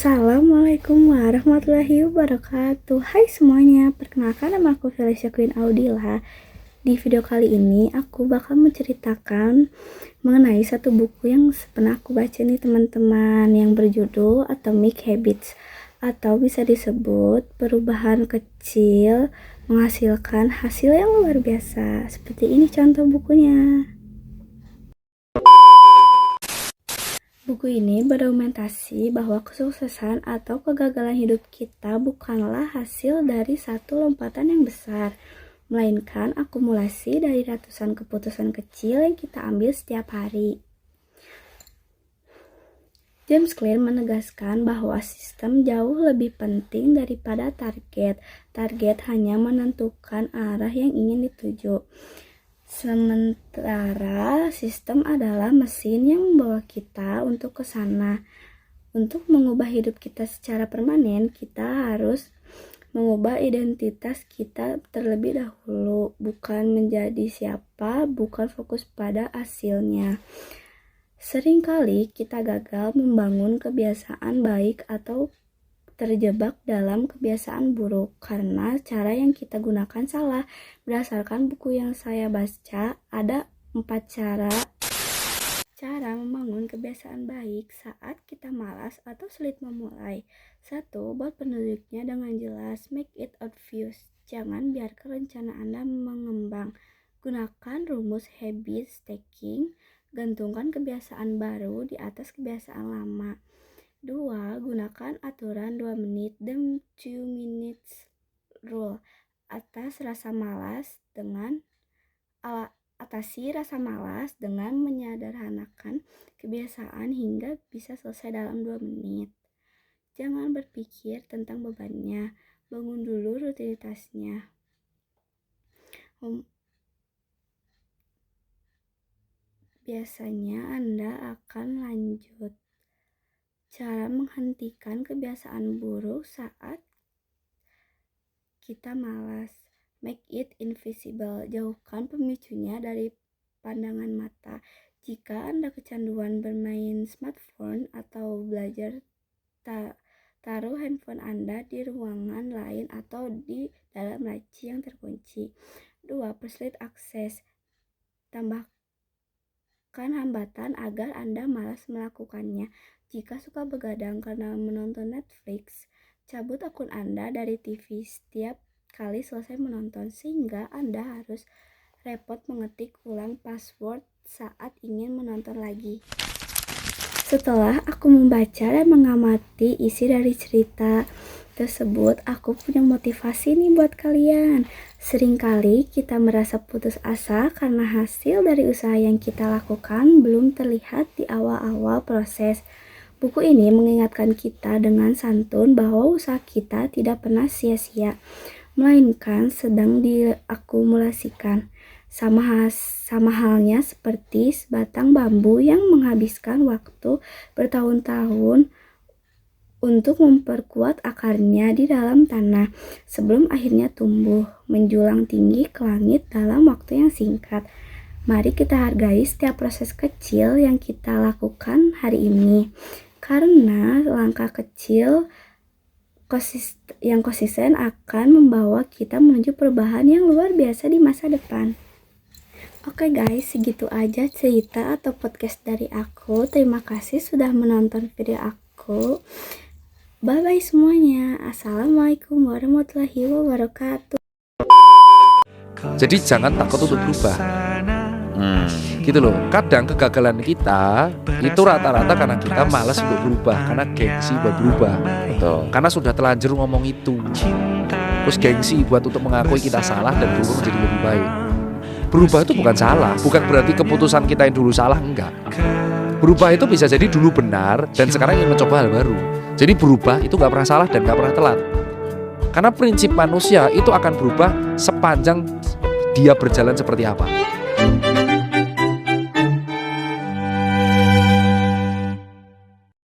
Assalamualaikum warahmatullahi wabarakatuh. Hai semuanya, perkenalkan nama aku Felicia Queen Audila. Di video kali ini aku bakal menceritakan mengenai satu buku yang pernah aku baca nih teman-teman, yang berjudul Atomic Habits, atau bisa disebut perubahan kecil menghasilkan hasil yang luar biasa. Seperti ini contoh bukunya. Buku ini berargumentasi bahwa kesuksesan atau kegagalan hidup kita bukanlah hasil dari satu lompatan yang besar, melainkan akumulasi dari ratusan keputusan kecil yang kita ambil setiap hari. James Clear menegaskan bahwa sistem jauh lebih penting daripada target. Target hanya menentukan arah yang ingin dituju. Sementara sistem adalah mesin yang membawa kita untuk ke sana. Untuk mengubah hidup kita secara permanen, kita harus mengubah identitas kita terlebih dahulu, bukan menjadi siapa, bukan fokus pada hasilnya. Seringkali kita gagal membangun kebiasaan baik atau terjebak dalam kebiasaan buruk karena cara yang kita gunakan salah. Berdasarkan buku yang saya baca, ada 4 cara membangun kebiasaan baik saat kita malas atau sulit memulai. 1. Buat petunjuknya dengan jelas, make it obvious. Jangan biarkan rencana Anda mengembang. Gunakan rumus habit stacking, gantungkan kebiasaan baru di atas kebiasaan lama. 2. Gunakan aturan 2 menit, the 2 minutes rule. Atasi rasa malas dengan menyederhanakan kebiasaan hingga bisa selesai dalam 2 menit. Jangan berpikir tentang bebannya, bangun dulu rutinitasnya. Biasanya Anda akan lanjut. Cara menghentikan kebiasaan buruk saat kita malas. Make it invisible. Jauhkan pemicunya dari pandangan mata. Jika Anda kecanduan bermain smartphone atau belajar, taruh handphone Anda di ruangan lain atau di dalam laci yang terkunci. 2. Persuade akses. Tambahkan hambatan agar Anda malas melakukannya. Jika suka begadang karena menonton Netflix, cabut akun Anda dari TV setiap kali selesai menonton, sehingga Anda harus repot mengetik ulang password saat ingin menonton lagi. Setelah aku membaca dan mengamati isi dari cerita tersebut, aku punya motivasi nih buat kalian. Seringkali kita merasa putus asa karena hasil dari usaha yang kita lakukan belum terlihat di awal-awal proses. Buku ini mengingatkan kita dengan santun bahwa usaha kita tidak pernah sia-sia, melainkan sedang diakumulasikan. Sama halnya seperti sebatang bambu yang menghabiskan waktu bertahun-tahun untuk memperkuat akarnya di dalam tanah sebelum akhirnya tumbuh menjulang tinggi ke langit dalam waktu yang singkat. Mari kita hargai setiap proses kecil yang kita lakukan hari ini, karena langkah kecil yang konsisten akan membawa kita menuju perubahan yang luar biasa di masa depan. Oke guys, segitu aja cerita atau podcast dari aku. Terima kasih sudah menonton video aku. Bye bye semuanya. Assalamualaikum warahmatullahi wabarakatuh. Jadi jangan takut untuk berubah. Gitu loh. Kadang kegagalan kita itu rata-rata karena kita malas untuk berubah, karena gengsi buat berubah. Betul. Karena sudah telanjur ngomong itu. Terus gengsi buat untuk mengakui kita salah dan berubah menjadi lebih baik. Berubah itu bukan salah, bukan berarti keputusan kita yang dulu salah, enggak. Berubah itu bisa jadi dulu benar dan sekarang ingin mencoba hal baru. Jadi berubah itu gak pernah salah dan gak pernah telat. Karena prinsip manusia itu akan berubah sepanjang dia berjalan seperti apa.